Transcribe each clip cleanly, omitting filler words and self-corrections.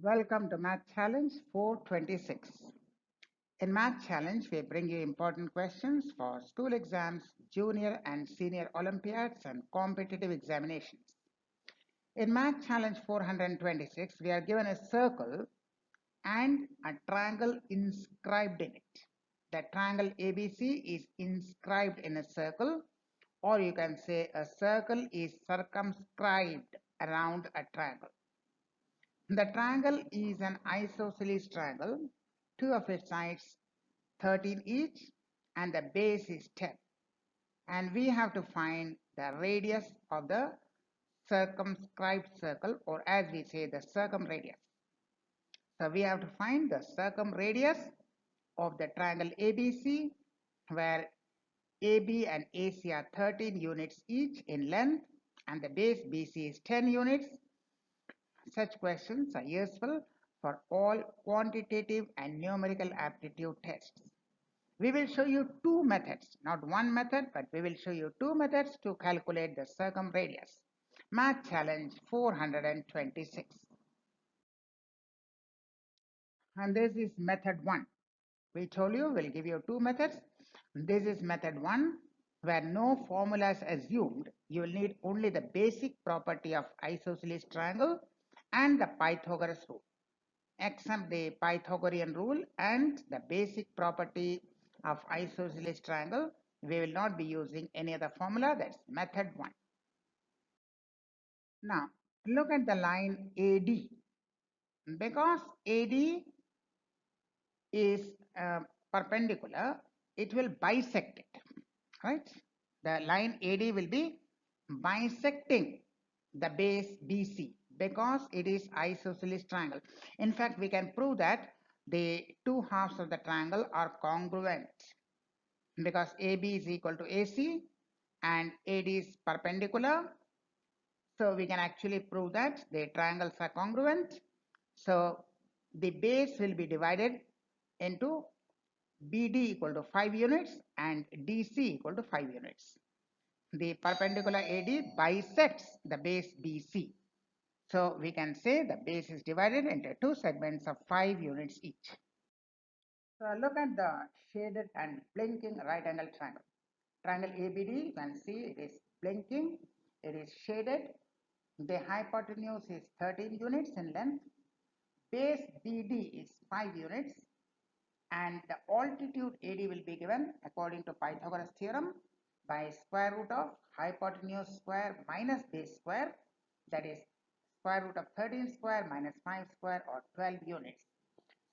Welcome to Math Challenge 426. In Math Challenge, we bring you important questions for school exams, junior and senior Olympiads, and competitive examinations. In Math Challenge 426, we are given a circle and a triangle inscribed in it. The triangle ABC is inscribed in a circle, or you can say a circle is circumscribed around a triangle. The triangle is an isosceles triangle, two of its sides 13 each, and the base is 10. And we have to find the radius of the circumscribed circle, or as we say, the circumradius. So we have to find the circumradius of the triangle ABC, where AB and AC are 13 units each in length, and the base BC is 10 units. Such questions are useful for all quantitative and numerical aptitude tests. We will show you two methods, not one method, but we will show you two methods to calculate the circumradius. Math Challenge 426. And this is method 1. We told you we'll give you two methods. This is method 1, where no formula is assumed. You will need only the basic property of isosceles triangle and the Pythagoras rule. Except the Pythagorean rule and the basic property of isosceles triangle, we will not be using any other formula. That's method 1. Now look at the line AD. Because AD is perpendicular, it will bisect it, right? The line AD will be bisecting the base BC because it is isosceles triangle. In fact, we can prove that the two halves of the triangle are congruent because AB is equal to AC and AD is perpendicular. So we can actually prove that the triangles are congruent. So the base will be divided into BD equal to 5 units and DC equal to 5 units. The perpendicular AD bisects the base BC. So we can say the base is divided into two segments of 5 units each. So look at the shaded and blinking right angle triangle. Triangle ABD, you can see it is blinking, it is shaded. The hypotenuse is 13 units in length. Base BD is 5 units. And the altitude AD will be given according to Pythagoras theorem by square root of hypotenuse square minus base square, that is square root of 13 square minus 5 square, or 12 units.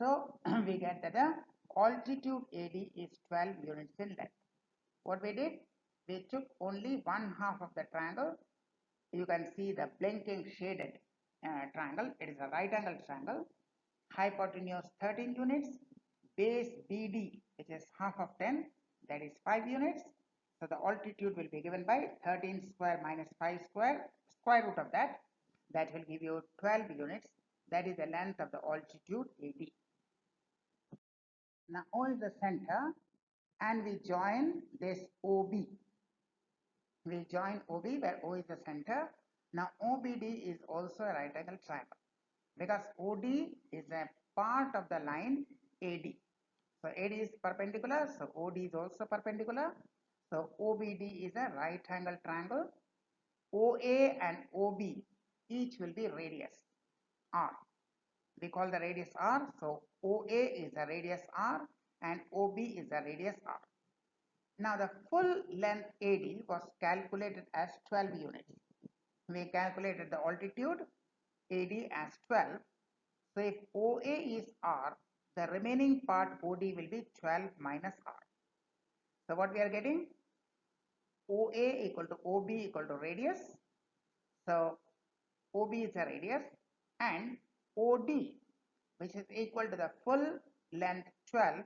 So we get that the altitude AD is 12 units in length. What we did, we took only one half of the triangle. You can see the blinking shaded triangle. It is a right angle triangle. Hypotenuse 13 units, base BD, which is half of 10, that is 5 units. So the altitude will be given by 13 square minus 5 square, square root of that. That will give you 12 units. That is the length of the altitude AD. Now O is the center, and we join this OB. We join OB where O is the center. Now OBD is also a right angle triangle because OD is a part of the line AD. So AD is perpendicular, so OD is also perpendicular. So OBD is a right angle triangle. OA and OB each will be radius R. We call the radius R. So OA is a radius R and OB is a radius R. Now the full length AD was calculated as 12 units. We calculated the altitude AD as 12. So if OA is R, the remaining part OD will be 12 minus R. So what we are getting? OA equal to OB equal to radius. So OB is a radius, and OD, which is equal to the full length 12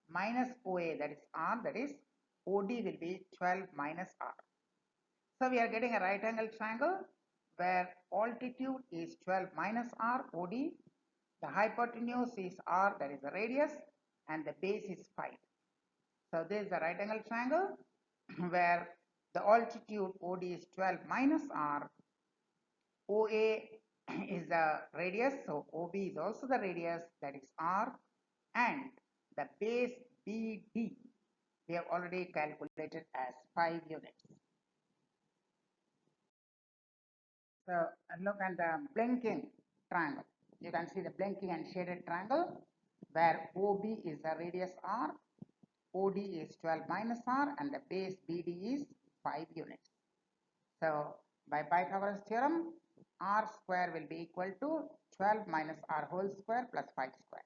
minus OA, that is R, that is OD will be 12 minus R. So we are getting a right angle triangle where altitude is 12 minus R, OD, the hypotenuse is R, that is the radius, and the base is 5. So this is the right angle triangle where the altitude OD is 12 minus R, OA is the radius, so OB is also the radius, that is R, and the base BD we have already calculated as 5 units. So look at the blinking triangle. You can see the blinking and shaded triangle where OB is the radius R, OD is 12 minus R, and the base BD is 5 units. So by Pythagoras theorem, R square will be equal to 12 minus R whole square plus 5 square.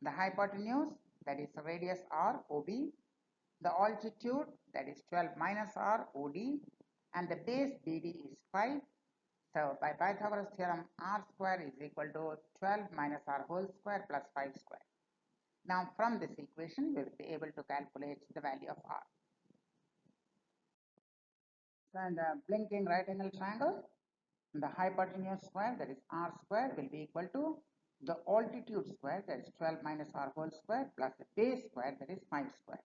The hypotenuse, that is radius R, OB, the altitude, that is 12 minus R, OD, and the base BD is 5. So by Pythagoras theorem, R square is equal to 12 minus R whole square plus 5 square. Now from this equation, we will be able to calculate the value of R. So in the blinking right angle triangle, the hypotenuse square, that is R square, will be equal to the altitude square, that is 12 minus R whole square, plus the base square, that is 5 square.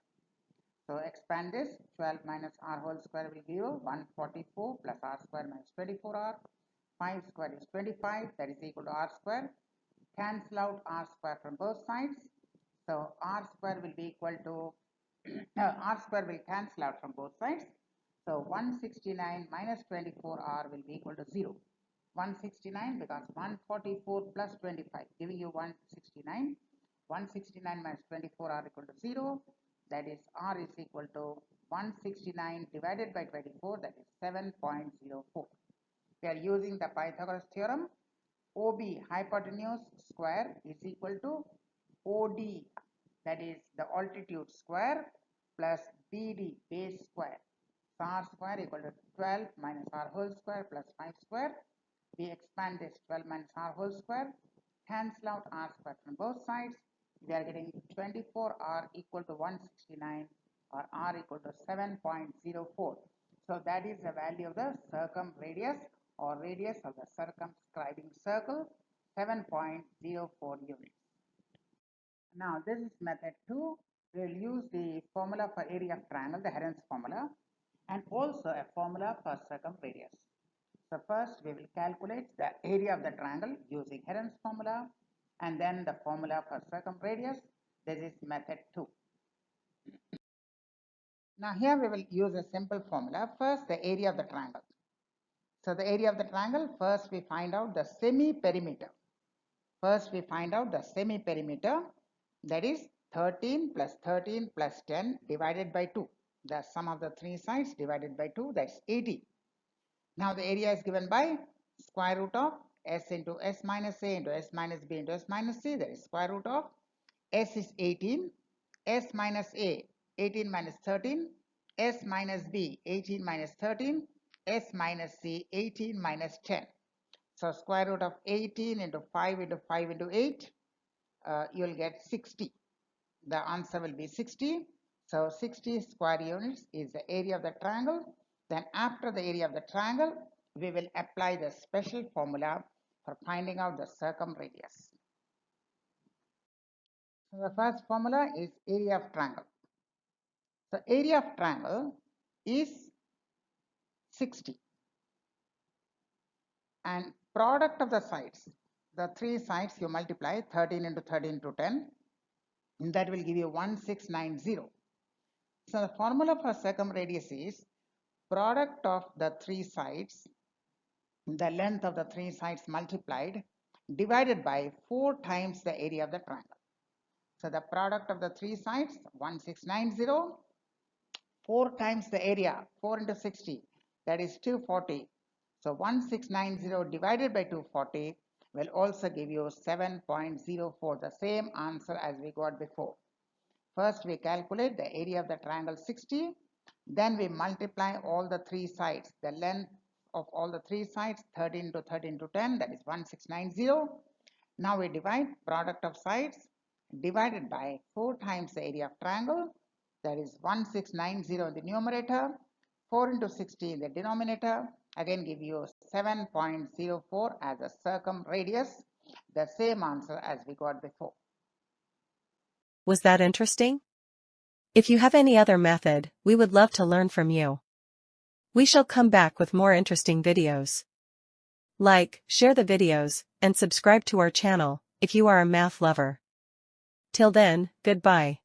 So expand this, 12 minus R whole square will give you 144 plus R square minus 24R. 5 square is 25, that is equal to R square. Cancel out R square from both sides. So R square will be equal to, R square will cancel out from both sides. So 169 minus 24R will be equal to 0. 169 because 144 plus 25 giving you 169. 169 minus 24R equal to 0. That is R is equal to 169 divided by 24, that is 7.04. We are using the Pythagoras theorem. OB hypotenuse square is equal to OD, that is the altitude square, plus BD base square. So R square equal to 12 minus R whole square plus 5 square. We expand this 12 minus R whole square, cancel out R square from both sides. We are getting 24R equal to 169, or R equal to 7.04. So that is the value of the circumradius or radius of the circumscribing circle, 7.04 units. Now this is method 2. We will use the formula for area of triangle, the Heron's formula, and also a formula for circumradius. So first we will calculate the area of the triangle using Heron's formula, and then the formula for circumradius. This is method 2. Now here we will use a simple formula. First, the area of the triangle. So the area of the triangle, first we find out the semi-perimeter. First we find out the semi-perimeter, that is 13 plus 13 plus 10 divided by 2. The sum of the three sides divided by 2, that's 80. Now the area is given by square root of s into s minus a into s minus b into s minus c, that is square root of s is 18, s minus a 18 minus 13, s minus b 18 minus 13, s minus c 18 minus 10. So square root of 18 into 5 into 5 into 8, you will get 60. The answer will be 60. So 60 square units is the area of the triangle. Then after the area of the triangle, we will apply the special formula for finding out the circumradius. So the first formula is area of triangle. So area of triangle is 60. And product of the sides, the three sides you multiply 13 into 13 to 10, and that will give you 1690. So the formula for circumradius is product of the three sides, the length of the three sides multiplied, divided by 4 times the area of the triangle. So the product of the three sides, 1690, 4 times the area, 4 into 60, that is 240. So 1690 divided by 240 will also give you 7.04, the same answer as we got before. First we calculate the area of the triangle 60, then we multiply all the three sides, the length of all the three sides 13 to 13 to 10, that is 1690. Now we divide product of sides divided by 4 times the area of triangle, that is 1690 in the numerator, 4 into 60 in the denominator, again give you 7.04 as a circumradius, the same answer as we got before. Was that interesting? If you have any other method, we would love to learn from you. We shall come back with more interesting videos. Like, share the videos, and subscribe to our channel if you are a math lover. Till then, goodbye.